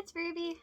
it's Ruby.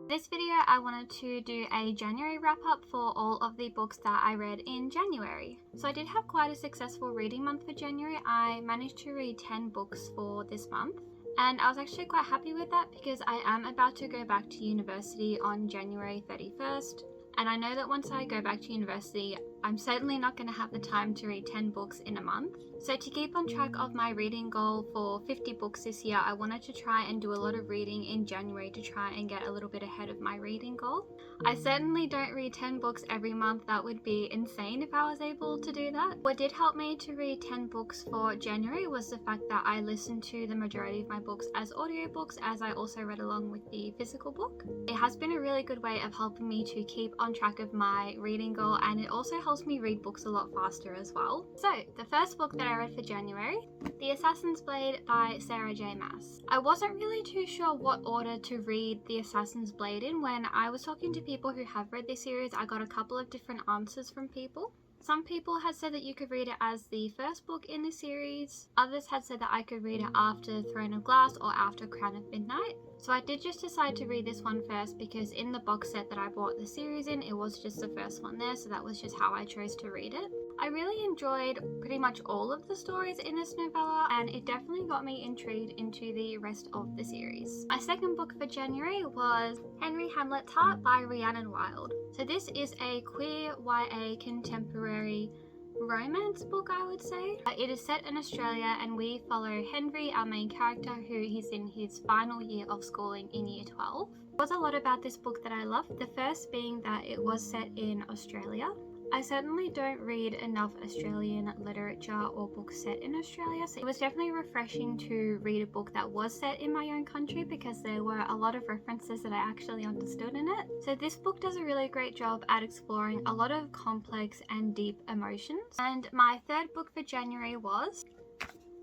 This video I wanted to do a January wrap up for all of the books that I read in January. So I did have quite a successful reading month for January. I managed to read 10 books for this month. And I was actually quite happy with that because I am about to go back to university on January 31st. And I know that once I go back to university, I'm certainly not going to have the time to read 10 books in a month. So to keep on track of my reading goal for 50 books this year, I wanted to try and do a lot of reading in January to try and get a little bit ahead of my reading goal. I certainly don't read 10 books every month. That would be insane if I was able to do that. What did help me to read 10 books for January was the fact that I listened to the majority of my books as audiobooks, as I also read along with the physical book. It has been a really good way of helping me to keep on track of my reading goal, and it also helps me read books a lot faster as well. So the first book that I read for January, The Assassin's Blade by Sarah J. Maas. I wasn't really too sure what order to read The Assassin's Blade in. When I was talking to people who have read this series, I got a couple of different answers from people. Some people had said that you could read it as the first book in the series. Others had said that I could read it after Throne of Glass or after Crown of Midnight. So I did just decide to read this one first because in the box set that I bought the series in, it was just the first one there, so that was just how I chose to read it. I really enjoyed pretty much all of the stories in this novella, and it definitely got me intrigued into the rest of the series. My second book for January was Henry Hamlet's Heart by Rhiannon Wild. So this is a queer YA contemporary romance book, I would say. It is set in Australia and we follow Henry, our main character, who is in his final year of schooling in year 12. There was a lot about this book that I loved, the first being that it was set in Australia. I certainly don't read enough Australian literature or books set in Australia, so it was definitely refreshing to read a book that was set in my own country because there were a lot of references that I actually understood in it. So this book does a really great job at exploring a lot of complex and deep emotions. And my third book for January was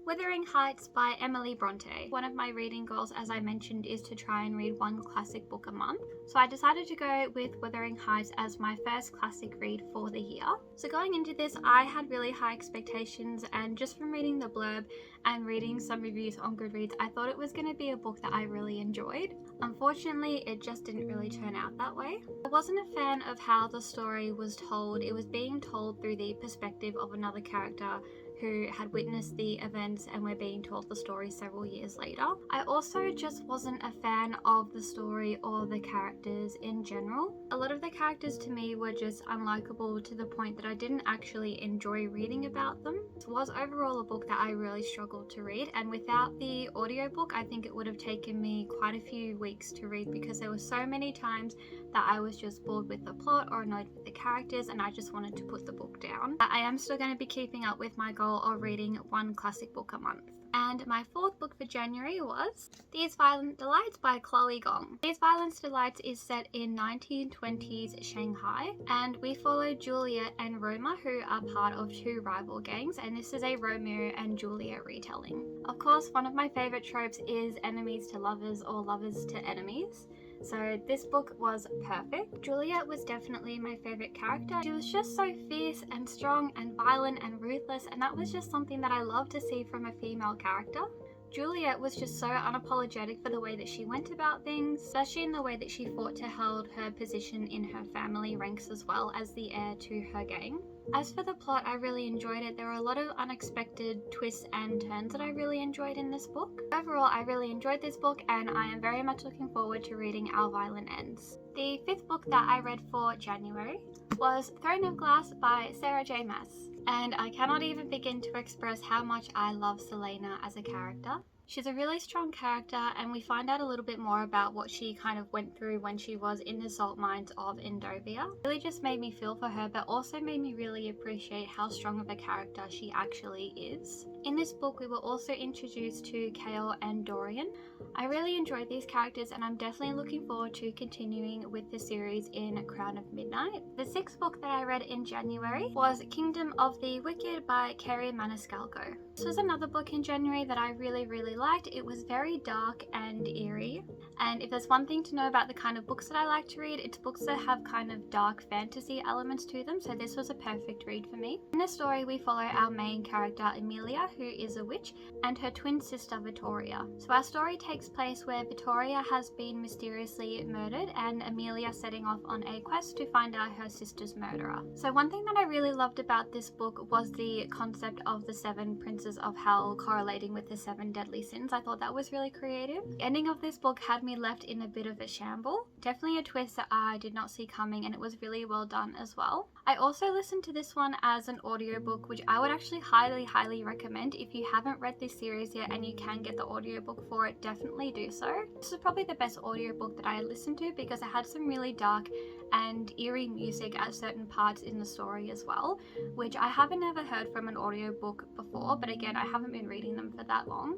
Withering Heights by Emily Bronte. One of my reading goals, as I mentioned, is to try and read one classic book a month. So I decided to go with Withering Heights as my first classic read for the year. So going into this, I had really high expectations, and just from reading the blurb and reading some reviews on Goodreads, I thought it was going to be a book that I really enjoyed. Unfortunately, it just didn't really turn out that way. I wasn't a fan of how the story was told. It was being told through the perspective of another character who had witnessed the events and were being told the story several years later. I also just wasn't a fan of the story or the characters in general. A lot of the characters to me were just unlikable to the point that I didn't actually enjoy reading about them. It was overall a book that I really struggled to read, and without the audiobook I think it would have taken me quite a few weeks to read because there were so many times that I was just bored with the plot or annoyed with the characters and I just wanted to put the book down. I am still going to be keeping up with my goal of reading one classic book a month. And my fourth book for January was These Violent Delights by Chloe Gong. These Violent Delights is set in 1920s Shanghai, and we follow Juliet and Roma, who are part of two rival gangs, and this is a Romeo and Juliet retelling. Of course, one of my favorite tropes is enemies to lovers or lovers to enemies. So this book was perfect. Juliet was definitely my favorite character. She was just so fierce and strong and violent and ruthless, and that was just something that I love to see from a female character. Juliet was just so unapologetic for the way that she went about things, especially in the way that she fought to hold her position in her family ranks as well as the heir to her gang. As for the plot, I really enjoyed it. There were a lot of unexpected twists and turns that I really enjoyed in this book. Overall, I really enjoyed this book and I am very much looking forward to reading Our Violin Ends. The fifth book that I read for January was Throne of Glass by Sarah J. Maas. And I cannot even begin to express how much I love Selena as a character. She's a really strong character, and we find out a little bit more about what she kind of went through when she was in the salt mines of Endovia. It really just made me feel for her, but also made me really appreciate how strong of a character she actually is. In this book, we were also introduced to Kale and Dorian. I really enjoyed these characters, and I'm definitely looking forward to continuing with the series in Crown of Midnight. The sixth book that I read in January was Kingdom of the Wicked by Kerry Maniscalco. This was another book in January that I really liked. It was very dark and eerie, and if there's one thing to know about the kind of books that I like to read, it's books that have kind of dark fantasy elements to them, so this was a perfect read for me. In this story we follow our main character Emilia, who is a witch, and her twin sister Vittoria. So our story takes place where Vittoria has been mysteriously murdered and Emilia setting off on a quest to find out her sister's murderer. So one thing that I really loved about this book was the concept of the 7 princes of hell correlating with the 7 deadly sins. I thought that was really creative. The ending of this book had me left in a bit of a shamble. Definitely a twist that I did not see coming, and it was really well done as well. I also listened to this one as an audiobook, which I would actually highly recommend. If you haven't read this series yet and you can get the audiobook for it, definitely do so. This is probably the best audiobook that I listened to because it had some really dark and eerie music at certain parts in the story as well, which I haven't ever heard from an audiobook before, but again, I haven't been reading them for that long.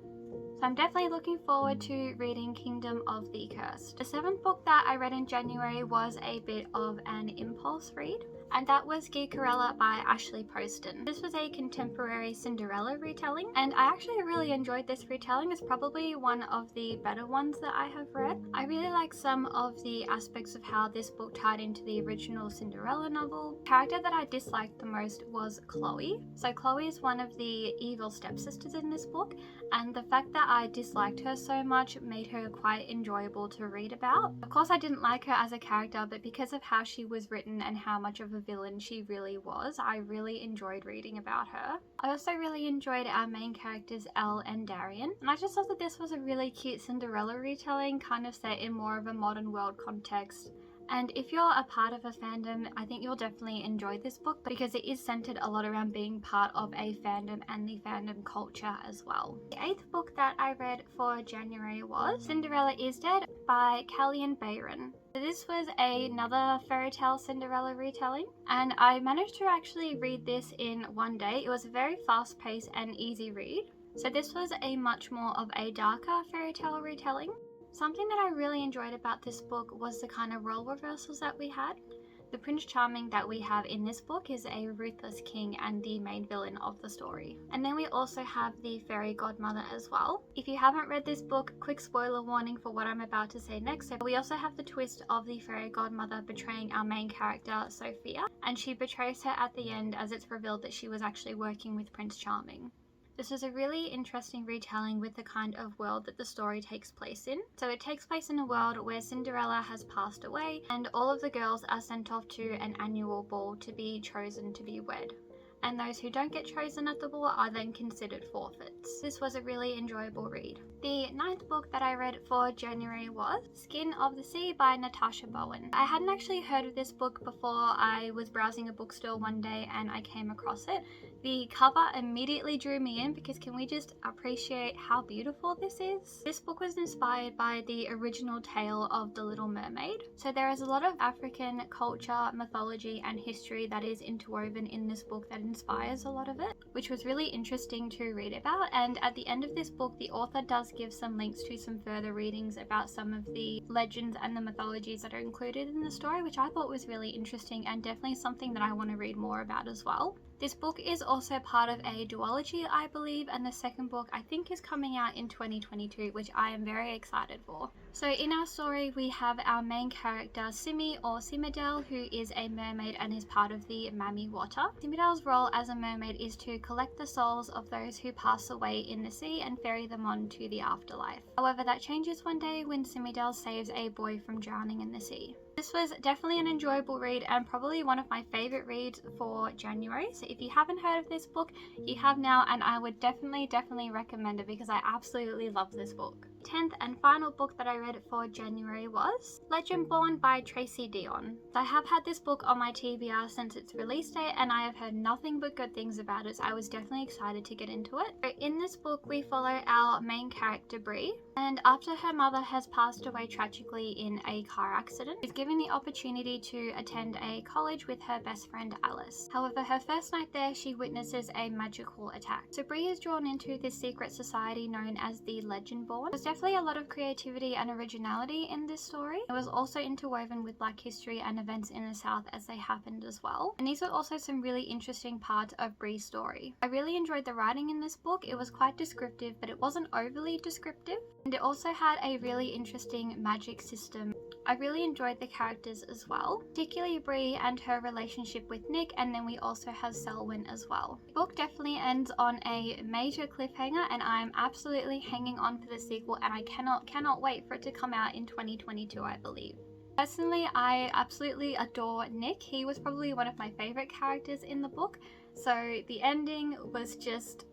So I'm definitely looking forward to reading Kingdom of the Cursed. The 7th book that I read in January was a bit of an impulse read, and that was Geekerella by Ashley Poston. This was a contemporary Cinderella retelling, and I actually really enjoyed this retelling. It's probably one of the better ones that I have read. I really like some of the aspects of how this book tied into the original Cinderella novel. The character that I disliked the most was Chloe. So Chloe is one of the evil stepsisters in this book, and the fact that I disliked her so much made her quite enjoyable to read about. Of course I didn't like her as a character, but because of how she was written and how much of a villain she really was, I really enjoyed reading about her. I also really enjoyed our main characters Elle and Darian, and I just thought that this was a really cute Cinderella retelling, kind of set in more of a modern world context. And if you're a part of a fandom, I think you'll definitely enjoy this book because it is centered a lot around being part of a fandom and the fandom culture as well. The 8th book that I read for January was Cinderella Is Dead by Callian Bayron. This was another fairy tale Cinderella retelling, and I managed to actually read this in one day. It was a very fast paced and easy read. So this was a much more of a darker fairy tale retelling. Something that I really enjoyed about this book was the kind of role reversals that we had. The Prince Charming that we have in this book is a ruthless king and the main villain of the story. And then we also have the fairy godmother as well. If you haven't read this book, quick spoiler warning for what I'm about to say next. So we also have the twist of the fairy godmother betraying our main character, Sophia, and she betrays her at the end as it's revealed that she was actually working with Prince Charming. This is a really interesting retelling with the kind of world that the story takes place in. So it takes place in a world where Cinderella has passed away and all of the girls are sent off to an annual ball to be chosen to be wed. And those who don't get chosen at the ball are then considered forfeits. This was a really enjoyable read. The 9th book that I read for January was Skin of the Sea by Natasha Bowen. I hadn't actually heard of this book before I was browsing a bookstore one day and I came across it. The cover immediately drew me in because can we just appreciate how beautiful this is? This book was inspired by the original tale of The Little Mermaid. So there is a lot of African culture, mythology and history that is interwoven in this book that inspires a lot of it, which was really interesting to read about. And at the end of this book, the author does give some links to some further readings about some of the legends and the mythologies that are included in the story, which I thought was really interesting and definitely something that I want to read more about as well. This book is also part of a duology, I believe, and the second book I think is coming out in 2022, which I am very excited for. So in our story, we have our main character, Simi or Simidel, who is a mermaid and is part of the Mami Water. Simidel's role as a mermaid is to collect the souls of those who pass away in the sea and ferry them on to the afterlife. However, that changes one day when Simidel saves a boy from drowning in the sea. This was definitely an enjoyable read and probably one of my favourite reads for January. So if you haven't heard of this book, you have now, and I would definitely recommend it because I absolutely love this book. 10th and final book that I read for January was Legendborn by Tracy Dion. I have had this book on my TBR since its release date and I have heard nothing but good things about it, so I was definitely excited to get into it. So in this book we follow our main character Bree, and after her mother has passed away tragically in a car accident, she's given given the opportunity to attend a college with her best friend Alice. However, her first night there, she witnesses a magical attack. So Bree is drawn into this secret society known as the Legendborn. There's definitely a lot of creativity and originality in this story. It was also interwoven with Black history and events in the South as they happened as well. And these were also some really interesting parts of Bree's story. I really enjoyed the writing in this book. It was quite descriptive, but it wasn't overly descriptive. And it also had a really interesting magic system. I really enjoyed the characters as well, particularly Bree and her relationship with Nick, and then we also have Selwyn as well. The book definitely ends on a major cliffhanger, and I'm absolutely hanging on for the sequel, and I cannot wait for it to come out in 2022, I believe. Personally, I absolutely adore Nick. He was probably one of my favorite characters in the book, so the ending was just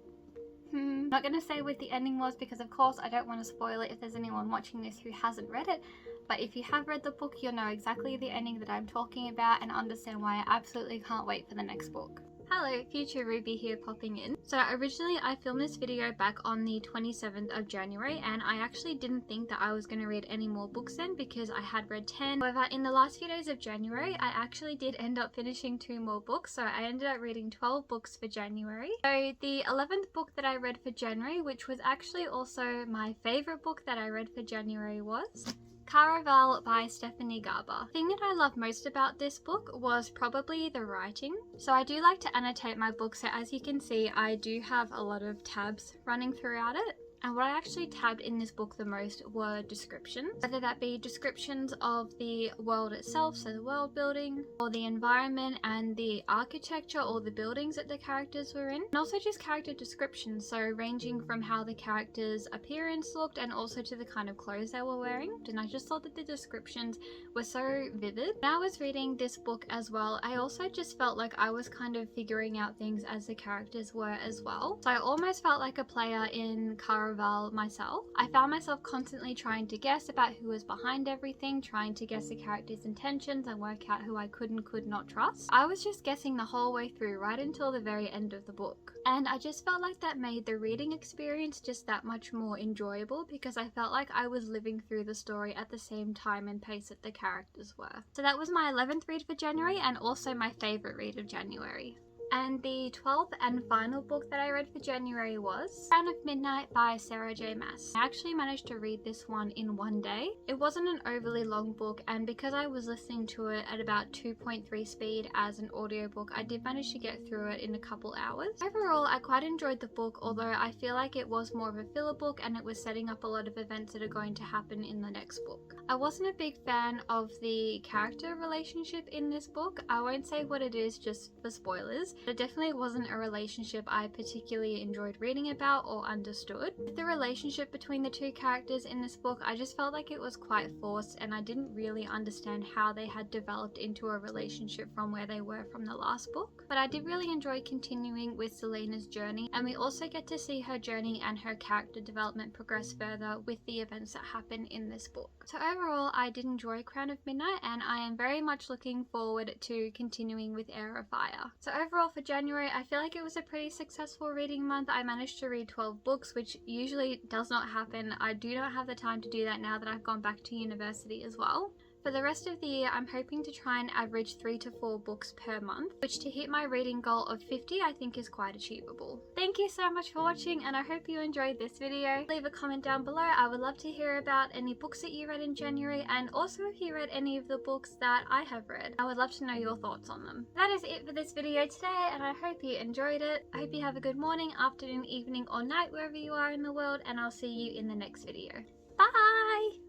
I'm not going to say what the ending was because of course I don't want to spoil it if there's anyone watching this who hasn't read it, but if you have read the book you'll know exactly the ending that I'm talking about and understand why I absolutely can't wait for the next book. Hello, future Ruby here popping in. So originally I filmed this video back on the 27th of January and I actually didn't think that I was going to read any more books then because I had read 10. However, in the last few days of January I actually did end up finishing 2 more books, so I ended up reading 12 books for January. So the 11th book that I read for January, which was actually also my favourite book that I read for January, was Caraval by Stephanie Garber. The thing that I love most about this book was probably the writing. So I do like to annotate my book, so as you can see I do have a lot of tabs running throughout it. And what I actually tabbed in this book the most were descriptions, whether that be descriptions of the world itself, so the world building, or the environment and the architecture or the buildings that the characters were in, and also just character descriptions, so ranging from how the characters' appearance looked and also to the kind of clothes they were wearing. And I just thought that the descriptions were so vivid. When I was reading this book as well, I also just felt like I was kind of figuring out things as the characters were as well. So I almost felt like a player in Caraval myself. I found myself constantly trying to guess about who was behind everything, trying to guess the characters' intentions and work out who I could and could not trust. I was just guessing the whole way through, right until the very end of the book. And I just felt like that made the reading experience just that much more enjoyable because I felt like I was living through the story at the same time and pace that the characters were. So that was my 11th read for January and also my favourite read of January. And the 12th and final book that I read for January was Crown of Midnight by Sarah J. Maas. I actually managed to read this one in one day. It wasn't an overly long book, and because I was listening to it at about 2.3 speed as an audiobook, I did manage to get through it in a couple hours. Overall, I quite enjoyed the book, although I feel like it was more of a filler book and it was setting up a lot of events that are going to happen in the next book. I wasn't a big fan of the character relationship in this book. I won't say what it is just for spoilers. It definitely wasn't a relationship I particularly enjoyed reading about or understood. The relationship between the two characters in this book, I just felt like it was quite forced and I didn't really understand how they had developed into a relationship from where they were from the last book. But I did really enjoy continuing with Selena's journey, and we also get to see her journey and her character development progress further with the events that happen in this book. So overall, I did enjoy Crown of Midnight and I am very much looking forward to continuing with Heir of Fire. So overall for January, I feel like it was a pretty successful reading month. I managed to read 12 books, which usually does not happen. I do not have the time to do that now that I've gone back to university as well. For the rest of the year, I'm hoping to try and average 3 to 4 books per month, which to hit my reading goal of 50 I think is quite achievable. Thank you so much for watching and I hope you enjoyed this video. Leave a comment down below. I would love to hear about any books that you read in January and also if you read any of the books that I have read. I would love to know your thoughts on them. That is it for this video today and I hope you enjoyed it. I hope you have a good morning, afternoon, evening or night wherever you are in the world, and I'll see you in the next video. Bye!